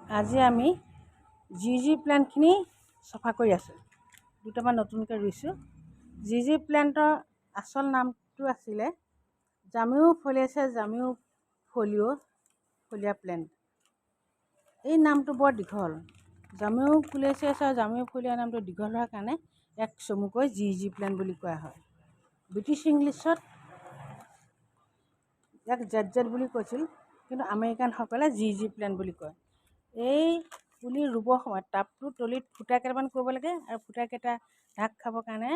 আজি আমি জি প্লেণ্টখিনি চফা কৰি আছোঁ। দুটামান নতুনকৈ ৰুইছোঁ। জি প্লেণ্টৰ আচল নামটো আছিলে জামিও ফলিয়া প্লেণ্ট। এই নামটো বৰ দীঘল। জামিও ফলিয়া নামটো দীঘল হোৱাৰ কাৰণে ইয়াক চমুকৈ জি প্লেণ্ট বুলি কোৱা হয়। ব্ৰিটিছ ইংলিছত ইয়াক জেড বুলি কৈছিল, কিন্তু আমেৰিকানসকলে জি প্লেণ্ট বুলি কয়। এই পুলি ৰুবৰ সময়ত টাবটোৰ তলিত ফুটা কেইটামান কৰিব লাগে, আৰু ফুটাকেইটা ঢাক খাবৰ কাৰণে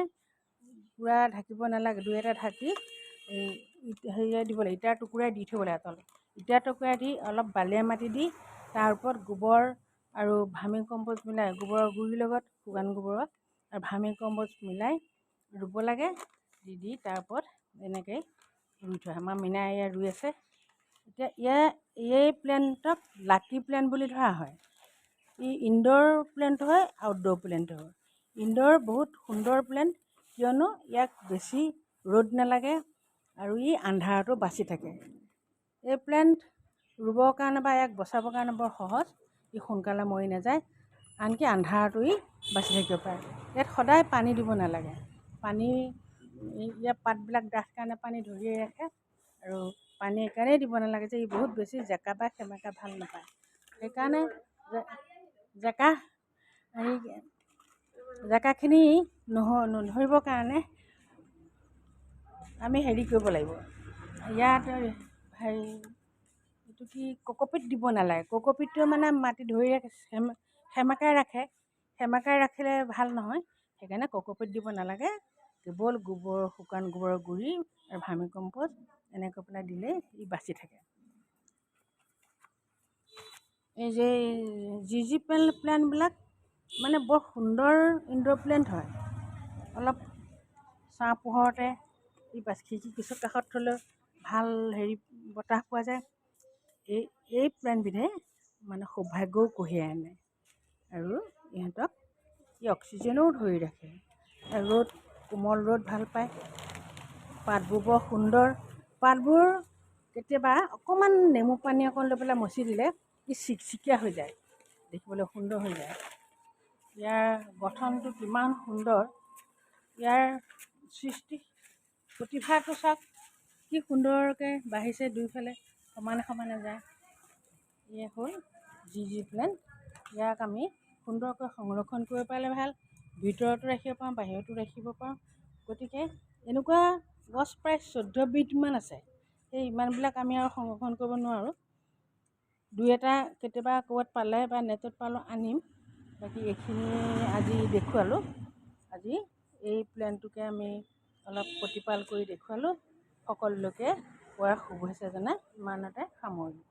পূৰা ঢাকিব নালাগে। দুই এটা ঢাকি হেৰিয়াই দিব লাগে, ইটাৰ টুকুৰাই দি থ'ব লাগে তলত। ইটাৰ টুকুৰাই দি অলপ বালিয়া মাটি দি তাৰ ওপৰত গোবৰ আৰু ভাৰ্মি কম্প'ষ্ট মিলাই, গোবৰৰ গুৰিৰ লগত শুকান গোবৰৰ আৰু ভাৰ্মি কম্প'ষ্ট মিলাই ৰুব লাগে। দি তাৰ ওপৰত এনেকৈ ৰুই থোৱা হয়। আমাৰ মীনাই ৰুই আছে। এতিয়া এই প্লেণ্টক লাকি প্লেণ্ট বুলি ধৰা হয়। ই ইনড'ৰ প্লেণ্ট হয়, আউটড'ৰ প্লেণ্ট হয়। ইনড'ৰ বহুত সুন্দৰ প্লেণ্ট, কিয়নো ইয়াক বেছি ৰ'দ নালাগে আৰু ই আন্ধাৰতো বাচি থাকে। এই প্লেণ্ট ৰুবৰ কাৰণে বা ইয়াক বচাবৰ কাৰণে বৰ সহজ। ই সোনকালে মৰি নাযায়, আনকি আন্ধাৰতো ই বাচি থাকিব পাৰে। ইয়াত সদায় পানী দিব নালাগে। ইয়াৰ পাতবিলাক ডাঠ কাৰণে পানী ধৰিয়ে ৰাখে, আৰু পানী এইকাৰণেই দিব নালাগে যে ই বহুত বেছি জেকা বা সেমেকা ভাল নাপায়। সেইকাৰণে জেকাখিনি নধৰিবৰ কাৰণে আমি হেৰি কৰিব লাগিব। ইয়াত এইটো কি কক'পিট দিব নালাগে। কক'পিটটোৱে মানে মাটি ধৰি ৰাখে, সেমেকাই ৰাখে। সেমেকাই ৰাখিলে ভাল নহয়, সেইকাৰণে কক'পিট দিব নালাগে। কেৱল শুকান গোবৰৰ গুড়ি আৰু ভাৰ্মি কম্প'ষ্ট এনেকৈ পেলাই দিলেই ই বাচি থাকে। এই যে জি প্লেণ্টবিলাক মানে বৰ সুন্দৰ ইনড'ৰ প্লেণ্ট হয়। অলপ ছাঁ পোহৰতে খিৰিকী কিছু কাষত থ'লেও ভাল বতাহ পোৱা যায়। এই প্লেণ্টবিধে মানে সৌভাগ্যও কঢ়িয়াই আনে, আৰু ইহঁতক অক্সিজেনো ধৰি ৰাখে। কোমল ৰ'দ ভাল পায়। পাতবোৰ বৰ সুন্দৰ। পাতবোৰ কেতিয়াবা অকণমান নেমু পানী অকণ লৈ পেলাই মচি দিলে ই চিকচিকীয়া হৈ যায়, দেখিবলৈ সুন্দৰ হৈ যায়। ইয়াৰ গঠনটো কিমান সুন্দৰ, ইয়াৰ প্ৰতিভাটো চাওক কি সুন্দৰকৈ বাঢ়িছে, দুইফালে সমানে সমানে যায়। ইয়ে হ'ল জি প্লেণ্ট। ইয়াক আমি সুন্দৰকৈ সংৰক্ষণ কৰিব পাৰিলে ভাল। ভিতৰতো ৰাখিব পাৰোঁ, বাহিৰতো ৰাখিব পাৰোঁ। গতিকে এনেকুৱা গছ প্ৰায় 14 বিধমান আছে। সেই ইমানবিলাক আমি আৰু সংৰক্ষণ কৰিব নোৱাৰোঁ। দুই এটা কেতিয়াবা ক'ৰবাত পালে বা নেটত পালোঁ আনিম। বাকী এইখিনি আজি দেখুৱালোঁ। আজি এই প্লেণ্টটোকে আমি অলপ প্ৰতিপাল কৰি দেখুৱালোঁ। সকলোকে পুৱাৰ শুভেচ্ছা জনাই ইমানতে সামৰিলোঁ।